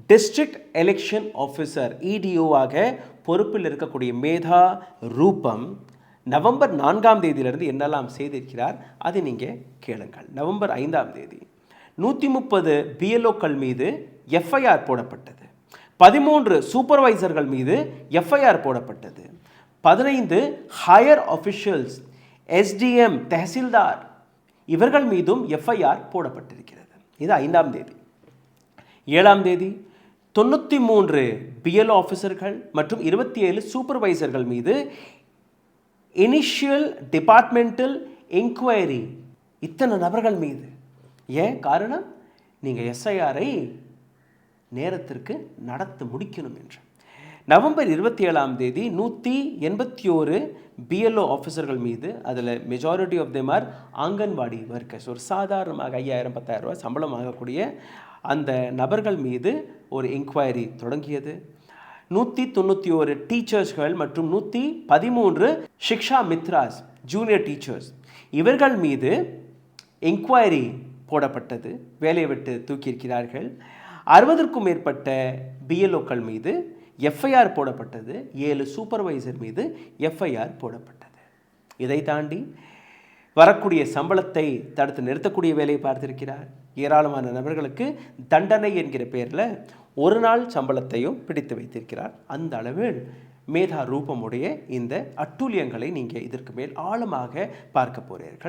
District election officer EDOவாக பொறுப்பில் இருக்கக்கூடிய மேதா ரூபம் நவம்பர் 4ஆம் தேதியிலிருந்து என்னெல்லாம் செய்திருக்கிறார் அதை நீங்கள் கேளுங்கள். நவம்பர் 5ஆம் தேதி 130 BLOக்கள் மீது FIR போடப்பட்டது. 13 சூப்பர்வைசர்கள் மீது FIR போடப்பட்டது. 15 ஹையர் ஆஃபிஷியல்ஸ் SDM தஹசில்தார் இவர்கள் மீதும் FIR போடப்பட்டிருக்கிறது. இது 5ஆம் தேதி. 7ஆம் தேதி 93 BLO ஆஃபீஸர்கள் மற்றும் 27 சூப்பர்வைசர்கள் மீது இனிஷியல் டிபார்ட்மெண்டல் என்கொயரி. இத்தனை நபர்கள் மீது. ஏன் காரணம்? நீங்கள் SIRஐ நேரத்திற்கு நடத்த முடிக்கணும் என்று. நவம்பர் 27ஆம் தேதி 181 BLO ஆஃபீஸர்கள் மீது, அதில் majority of them are anganwadi workers, ஒரு சாதாரணமாக 5000-10,000 ரூபாய் சம்பளம் ஆகக்கூடிய அந்த நபர்கள் மீது ஒரு என்கொயரி தொடங்கியது. 191 டீச்சர்ஸ்கள் மற்றும் 113 சிக்ஷா மித்ராஸ் ஜூனியர் டீச்சர்ஸ் இவர்கள் மீது என்கொயரி போடப்பட்டது. வேலையை விட்டு தூக்கியிருக்கிறார்கள். 60க்கும் மேற்பட்ட BLOக்கள் மீது FIR போடப்பட்டது. 7 சூப்பர்வைசர் மீது FIR போடப்பட்டது. இதை தாண்டி வரக்கூடிய சம்பளத்தை தடுத்து நிறுத்தக்கூடிய வேலையை பார்த்திருக்கிறார். ஏராளமான நபர்களுக்கு தண்டனை என்கிற பெயரில் ஒரு நாள் சம்பளத்தையும் பிடித்து வைத்திருக்கிறார். அந்த அளவில் மேதா ரூபமுடைய இந்த அட்டூழியங்களை நீங்கள் இதற்கு மேல் ஆழமாக பார்க்க போகிறீர்கள்.